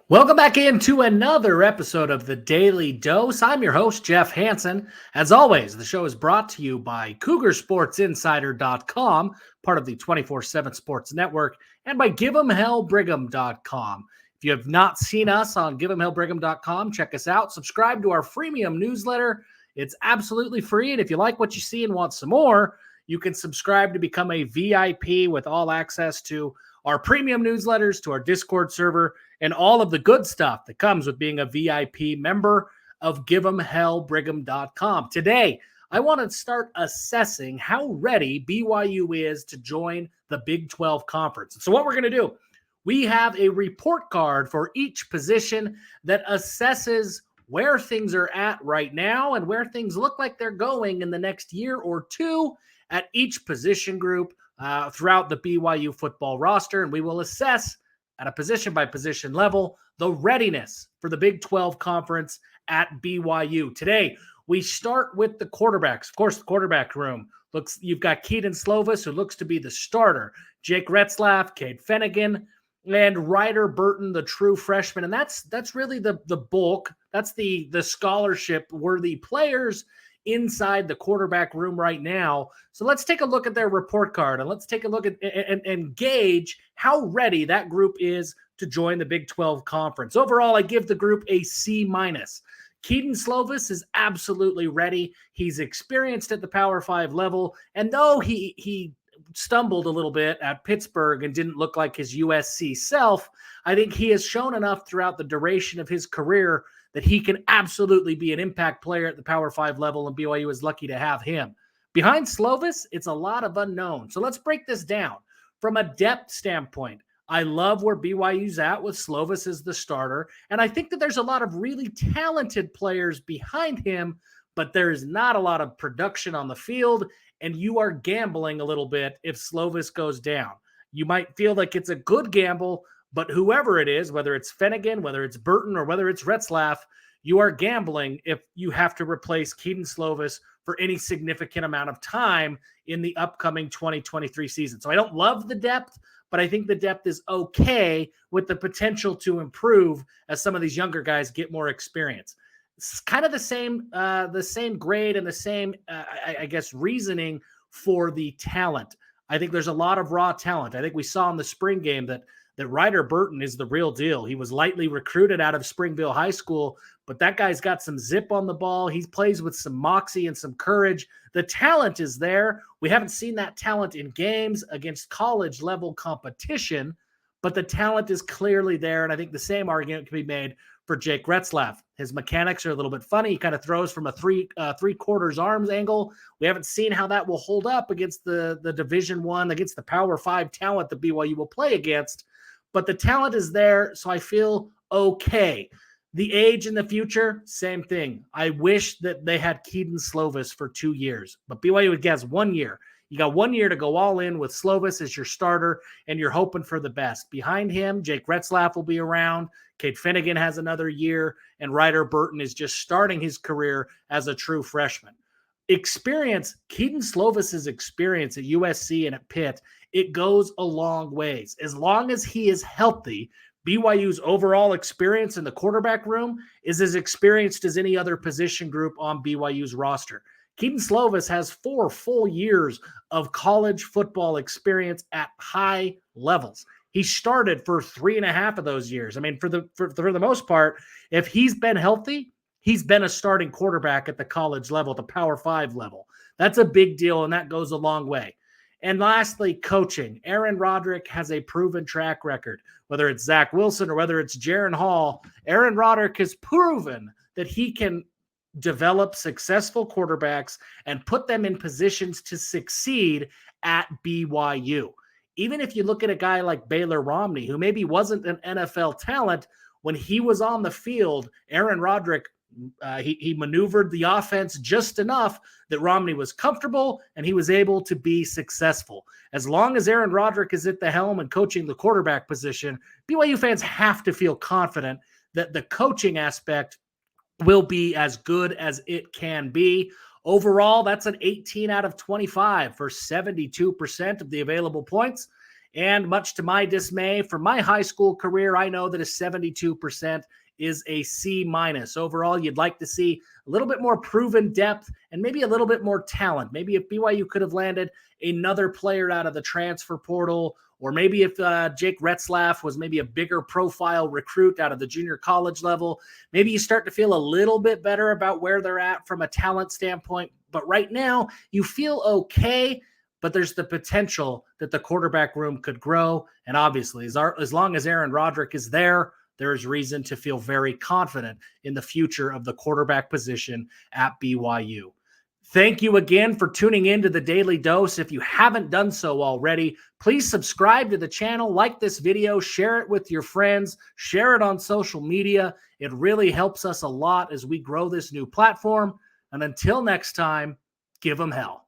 Welcome back into another episode of the Daily Dose. I'm your host, Jeff Hansen. As always, the show is brought to you by CougarSportsInsider.com, part of the 24/7 Sports Network, and by Give'emHellBrigham.com. If you have not seen us on Give'emHellBrigham.com, check us out. Subscribe to our freemium newsletter. It's absolutely free, and if you like what you see and want some more, you can subscribe to become a VIP with all access to our premium newsletters, to our Discord server, and all of the good stuff that comes with being a VIP member of Give'emHellBrigham.com. Today, I want to start assessing how ready BYU is to join the Big 12 Conference. So what we're going to do, we have a report card for each position that assesses where things are at right now and where things look like they're going in the next year or two at each position group throughout the BYU football roster. And we will assess at a position-by-position level the readiness for the Big 12 Conference at BYU. Today, we start with the quarterbacks. Of course, the quarterback room looks. You've got Kedon Slovis, who looks to be the starter, Jake Retzlaff, Cade Fennegan, and Ryder Burton, the true freshman. And that's really the bulk. That's the scholarship-worthy players inside the quarterback room right now. So let's take a look at their report card and let's take a look at and gauge how ready that group is to join the Big 12 Conference. Overall, I give the group a C-. Kedon Slovis is absolutely ready. He's experienced at the Power 5 level, and though he stumbled a little bit at Pittsburgh and didn't look like his USC self, I think he has shown enough throughout the duration of his career that he can absolutely be an impact player at the Power 5 level, and BYU is lucky to have him. Behind Slovis, it's a lot of unknown. So let's break this down. From a depth standpoint, I love where BYU's at with Slovis as the starter, and I think that there's a lot of really talented players behind him, but there's not a lot of production on the field, and you are gambling a little bit if Slovis goes down. You might feel like it's a good gamble, but whoever it is, whether it's Fennegan, whether it's Burton, or whether it's Retzlaff, you are gambling if you have to replace Kedon Slovis for any significant amount of time in the upcoming 2023 season. So I don't love the depth, but I think the depth is okay with the potential to improve as some of these younger guys get more experience. It's kind of the same grade and the same, I guess, reasoning for the talent. I think there's a lot of raw talent. I think we saw in the spring game that Ryder Burton is the real deal. He was lightly recruited out of Springville High School, but that guy's got some zip on the ball. He plays with some moxie and some courage. The talent is there. We haven't seen that talent in games against college-level competition, but the talent is clearly there, and I think the same argument can be made for Jake Retzlaff. His mechanics are a little bit funny. He kind of throws from a three-quarters arms angle. We haven't seen how that will hold up against the Division I, against the Power 5 talent that BYU will play against. But the talent is there, so I feel okay. The age in the future, same thing. I wish that they had Kedon Slovis for 2 years, but BYU has 1 year. You got 1 year to go all in with Slovis as your starter, and you're hoping for the best. Behind him, Jake Retzlaff will be around. Cade Fennegan has another year, and Ryder Burton is just starting his career as a true freshman. Experience, Kedon Slovis's experience at USC and at Pitt, it goes a long ways. As long as he is healthy, BYU's overall experience in the quarterback room is as experienced as any other position group on BYU's roster. Kedon Slovis has 4 full years of college football experience at high levels. He started for 3.5 of those years. I mean, for the most part, if he's been healthy, he's been a starting quarterback at the college level, the Power 5 level. That's a big deal, and that goes a long way. And lastly, coaching. Aaron Roderick has a proven track record. Whether it's Zach Wilson or whether it's Jaron Hall, Aaron Roderick has proven that he can develop successful quarterbacks and put them in positions to succeed at BYU. Even if you look at a guy like Baylor Romney, who maybe wasn't an NFL talent, when he was on the field, Aaron Roderick, he maneuvered the offense just enough that Romney was comfortable and he was able to be successful. As long as Aaron Roderick is at the helm and coaching the quarterback position, BYU fans have to feel confident that the coaching aspect will be as good as it can be. Overall, that's an 18 out of 25 for 72% of the available points. And much to my dismay, from my high school career, I know that a 72% is a C minus. Overall, you'd like to see a little bit more proven depth and maybe a little bit more talent. Maybe if BYU could have landed another player out of the transfer portal, or maybe if Jake Retzlaff was maybe a bigger profile recruit out of the junior college level, maybe you start to feel a little bit better about where they're at from a talent standpoint. But right now, you feel okay, but there's the potential that the quarterback room could grow. And obviously, as long as Aaron Roderick is there, there is reason to feel very confident in the future of the quarterback position at BYU. Thank you again for tuning in to the Daily Dose. If you haven't done so already, please subscribe to the channel, like this video, share it with your friends, share it on social media. It really helps us a lot as we grow this new platform. And until next time, give them hell.